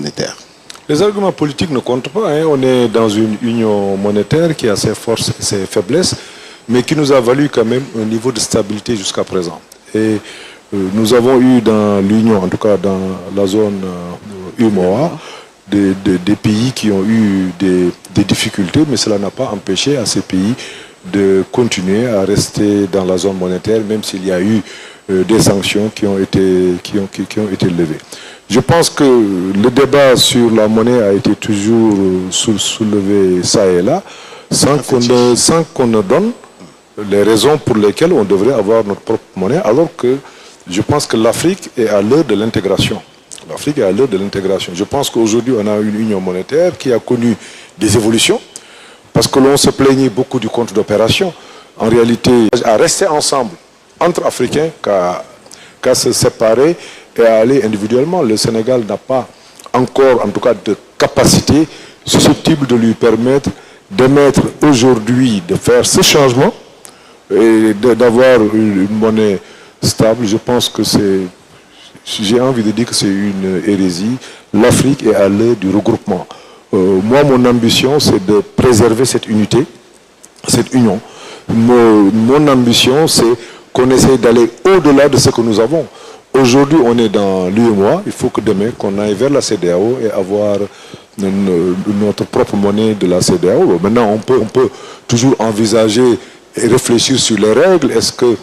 monétaire? Les arguments politiques ne comptent pas. Hein. On est dans une union monétaire qui a ses forces et ses faiblesses, mais qui nous a valu quand même un niveau de stabilité jusqu'à présent. Et nous avons eu dans l'union, en tout cas dans la zone UEMOA, des pays qui ont eu des difficultés, mais cela n'a pas empêché à ces pays de continuer à rester dans la zone monétaire, même s'il y a eu des sanctions qui ont été levées. Je pense que le débat sur la monnaie a été toujours soulevé ça et là, sans qu'on ne donne les raisons pour lesquelles on devrait avoir notre propre monnaie, alors que je pense que l'Afrique est à l'heure de l'intégration. L'Afrique est à l'heure de l'intégration. Je pense qu'aujourd'hui, on a une union monétaire qui a connu des évolutions, parce que l'on se plaignait beaucoup du compte d'opération. En réalité, à rester ensemble, entre Africains, qu'à se séparer et à aller individuellement. Le Sénégal n'a pas encore, en tout cas, de capacité susceptible de lui permettre d'émettre aujourd'hui, de faire ce changement et d'avoir une monnaie stable. Je pense que j'ai envie de dire que c'est une hérésie. L'Afrique est à l'heure du regroupement. Moi, mon ambition, c'est de préserver cette unité, cette union. Mon ambition, c'est qu'on essaye d'aller au-delà de ce que nous avons. Aujourd'hui, on est dans l'UEMOA. Il faut que demain, qu'on aille vers la CEDEAO et avoir notre propre monnaie de la CEDEAO. Maintenant, on peut toujours envisager et réfléchir sur les règles. Est-ce que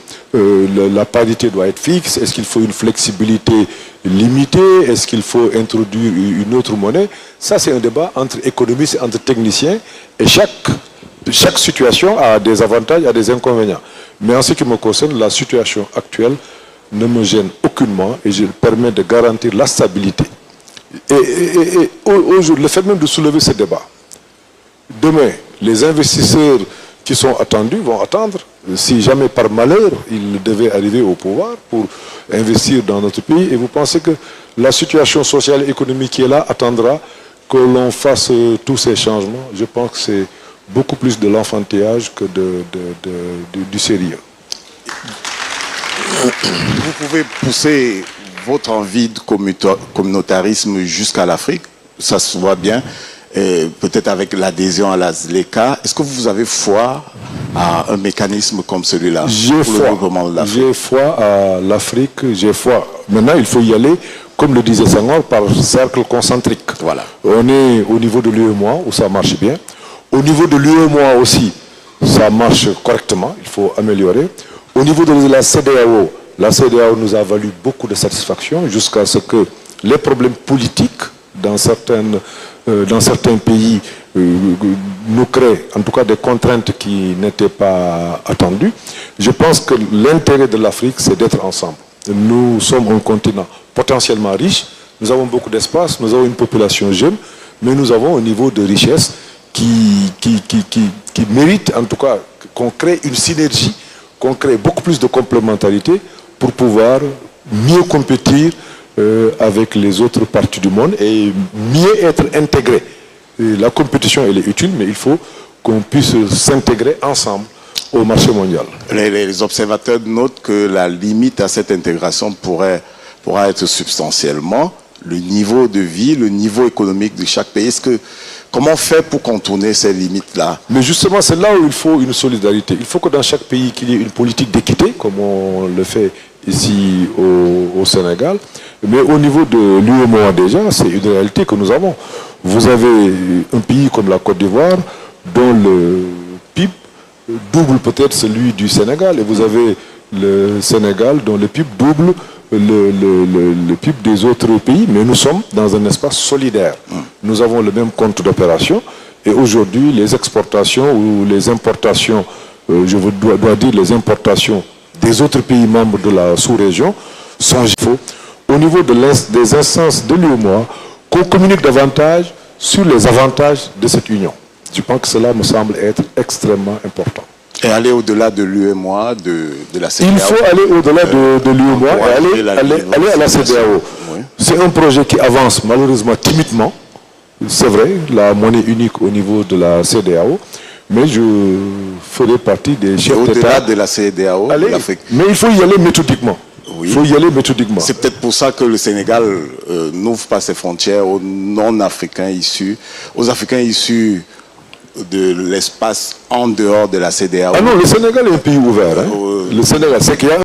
la parité doit être fixe? Est-ce qu'il faut une flexibilité limitée? Est-ce qu'il faut introduire une autre monnaie? Ça, c'est un débat entre économistes et entre techniciens. Et chaque situation a des avantages, a des inconvénients. Mais en ce qui me concerne, la situation actuelle ne me gêne aucunement et je permets de garantir la stabilité. Et le fait même de soulever ce débat, demain, les investisseurs qui sont attendus vont attendre. Si jamais par malheur, ils devaient arriver au pouvoir pour investir dans notre pays, et vous pensez que la situation sociale et économique qui est là attendra que l'on fasse tous ces changements? Je pense que c'est beaucoup plus de l'enfantillage que du sérieux. Vous pouvez pousser votre envie de communautarisme jusqu'à l'Afrique, ça se voit bien, peut-être avec l'adhésion à la ZLECA. Est-ce que vous avez foi à un mécanisme comme celui-là? J'ai foi à l'Afrique, j'ai foi. Maintenant, il faut y aller, comme le disait Senghor, par cercle concentrique. Voilà. On est au niveau de l'UEMOA, où ça marche bien. Au niveau de l'UEMOA aussi, ça marche correctement, il faut améliorer. Au niveau de la CEDEAO nous a valu beaucoup de satisfaction jusqu'à ce que les problèmes politiques dans certains pays nous créent en tout cas des contraintes qui n'étaient pas attendues. Je pense que l'intérêt de l'Afrique, c'est d'être ensemble. Nous sommes un continent potentiellement riche, nous avons beaucoup d'espace, nous avons une population jeune, mais nous avons un niveau de richesse qui mérite en tout cas qu'on crée une synergie, qu'on crée beaucoup plus de complémentarité pour pouvoir mieux compétir avec les autres parties du monde et mieux être intégré. La compétition, elle est utile, mais il faut qu'on puisse s'intégrer ensemble au marché mondial. Les observateurs notent que la limite à cette intégration pourra être substantiellement le niveau de vie, le niveau économique de chaque pays. Comment faire pour contourner ces limites-là? Mais justement, c'est là où il faut une solidarité. Il faut que dans chaque pays, qu'il y ait une politique d'équité, comme on le fait ici au Sénégal. Mais au niveau de l'UEMOA déjà, c'est une réalité que nous avons. Vous avez un pays comme la Côte d'Ivoire, dont le PIB double peut-être celui du Sénégal. Et vous avez le Sénégal, dont le PIB double le PIB des autres pays, mais nous sommes dans un espace solidaire. Nous avons le même compte d'opération et aujourd'hui les exportations ou les importations, je dois dire les importations des autres pays membres de la sous-région sont faux. Au niveau des instances de l'UEMOA, qu'on communique davantage sur les avantages de cette union. Je pense que cela me semble être extrêmement important. Et aller au-delà de l'UEMOA, de la CEDEAO. Il faut aller au-delà de l'UEMOA et aller à la CEDEAO. Oui. C'est un projet qui avance malheureusement timidement. C'est vrai, la monnaie unique au niveau de la CEDEAO. Mais je ferai partie des chefs d'État. Au-delà de la CEDEAO, mais il faut y aller méthodiquement. Oui. Il faut y aller méthodiquement. C'est peut-être pour ça que le Sénégal n'ouvre pas ses frontières aux non-africains issus, aux Africains issus de l'espace en dehors de la CEDEAO. Ah non, le Sénégal est un pays ouvert. Hein. Le Sénégal, c'est qu'il y a